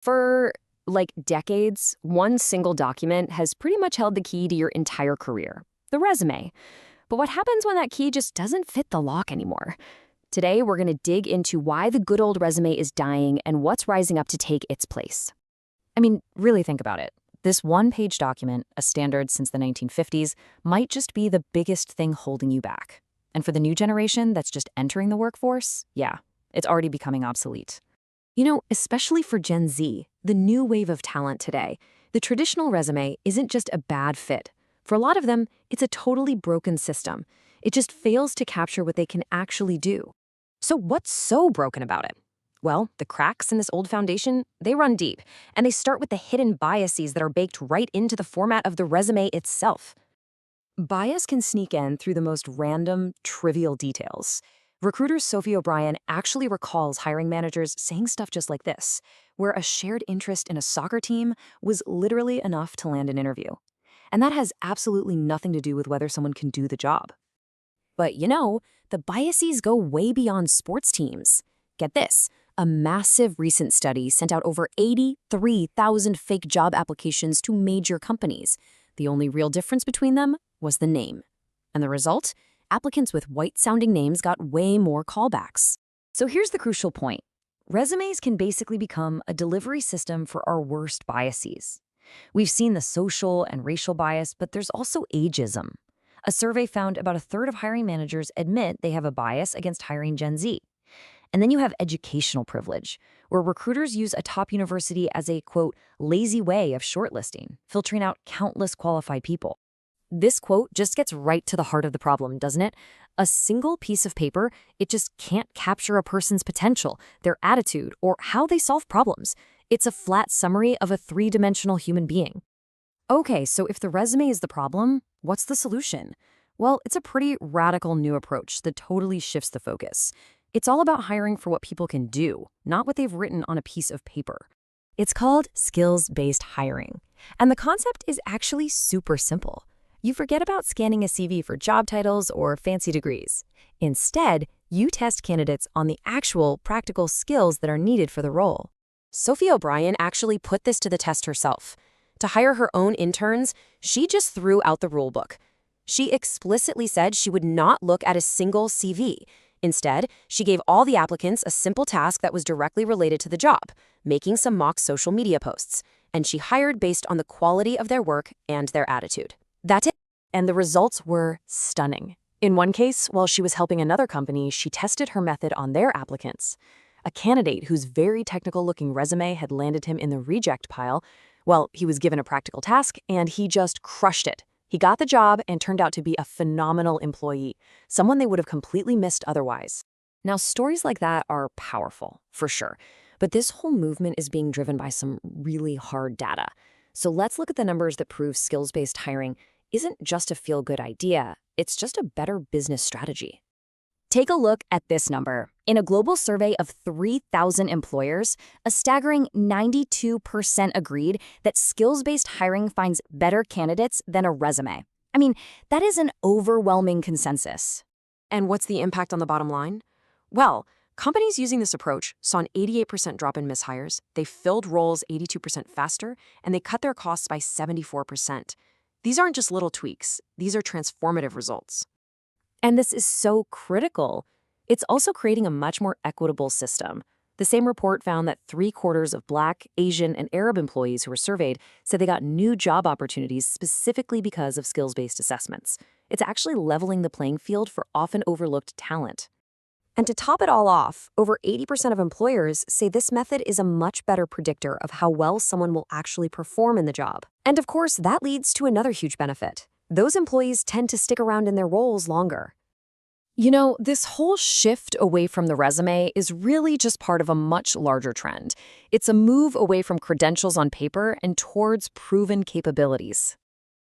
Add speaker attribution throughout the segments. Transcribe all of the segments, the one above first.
Speaker 1: For like decades, one single document has pretty much held the key to your entire career, the resume. But what happens when that key just doesn't fit the lock anymore? Today, we're going to dig into why the good old resume is dying and what's rising up to take its place. I mean, really think about it. This one-page document, a standard since the 1950s, might just be the biggest thing holding you back. And for the new generation that's just entering the workforce, yeah, it's already becoming obsolete. You know, especially for Gen Z, the new wave of talent today, the traditional resume isn't just a bad fit. For a lot of them, it's a totally broken system. It just fails to capture what they can actually do. So what's so broken about it? Well, the cracks in this old foundation, they run deep, and they start with the hidden biases that are baked right into the format of the resume itself. Bias can sneak in through the most random, trivial details. Recruiter Sophie O'Brien actually recalls hiring managers saying stuff just like this, where a shared interest in a soccer team was literally enough to land an interview. And that has absolutely nothing to do with whether someone can do the job. But you know, the biases go way beyond sports teams. Get this, a massive recent study sent out over 83,000 fake job applications to major companies. The only real difference between them was the name. And the result? Applicants with white-sounding names got way more callbacks. So here's the crucial point. Resumes can basically become a delivery system for our worst biases. We've seen the social and racial bias, but there's also ageism. A survey found about a third of hiring managers admit they have a bias against hiring Gen Z. And then you have educational privilege, where recruiters use a top university as a, quote, lazy way of shortlisting, filtering out countless qualified people. This quote just gets right to the heart of the problem, doesn't it? A single piece of paper, it just can't capture a person's potential, their attitude, or how they solve problems. It's a flat summary of a three-dimensional human being. Okay, so if the resume is the problem, what's the solution? Well, it's a pretty radical new approach that totally shifts the focus. It's all about hiring for what people can do, not what they've written on a piece of paper. It's called skills-based hiring. And the concept is actually super simple. You forget about scanning a CV for job titles or fancy degrees. Instead, you test candidates on the actual practical skills that are needed for the role. Sophie O'Brien actually put this to the test herself. To hire her own interns, she just threw out the rulebook. She explicitly said she would not look at a single CV. Instead, she gave all the applicants a simple task that was directly related to the job, making some mock social media posts. And she hired based on the quality of their work and their attitude. That's it. And the results were stunning. In one case, while she was helping another company, she tested her method on their applicants. A candidate whose very technical-looking resume had landed him in the reject pile, well, he was given a practical task, and he just crushed it. He got the job and turned out to be a phenomenal employee, someone they would have completely missed otherwise. Now, stories like that are powerful, for sure, but this whole movement is being driven by some really hard data. So let's look at the numbers that prove skills-based hiring isn't just a feel-good idea, it's just a better business strategy. Take a look at this number. In a global survey of 3,000 employers, a staggering 92% agreed that skills-based hiring finds better candidates than a resume. I mean, that is an overwhelming consensus. And what's the impact on the bottom line? Well, companies using this approach saw an 88% drop in mishires, they filled roles 82% faster, and they cut their costs by 74%. These aren't just little tweaks, these are transformative results. And this is so critical. It's also creating a much more equitable system. The same report found that 3/4 of Black, Asian, and Arab employees who were surveyed said they got new job opportunities specifically because of skills-based assessments. It's actually leveling the playing field for often overlooked talent. And to top it all off, over 80% of employers say this method is a much better predictor of how well someone will actually perform in the job. And of course, that leads to another huge benefit. Those employees tend to stick around in their roles longer. You know, this whole shift away from the resume is really just part of a much larger trend. It's a move away from credentials on paper and towards proven capabilities.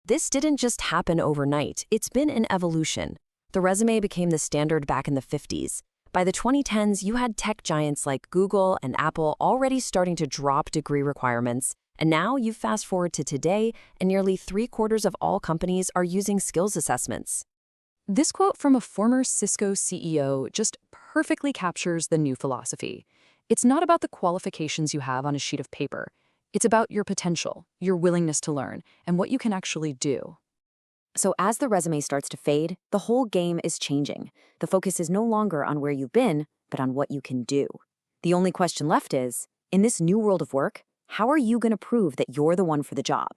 Speaker 1: This didn't just happen overnight. It's been an evolution. The resume became the standard back in the 50s. By the 2010s, you had tech giants like Google and Apple already starting to drop degree requirements. And now you fast forward to today, and nearly 3/4 of all companies are using skills assessments. This quote from a former Cisco CEO just perfectly captures the new philosophy.
Speaker 2: It's not about the qualifications you have on a sheet of paper. It's about your potential, your willingness to learn, and what you can actually do.
Speaker 1: So as the resume starts to fade, the whole game is changing. The focus is no longer on where you've been, but on what you can do. The only question left is, in this new world of work, how are you going to prove that you're the one for the job?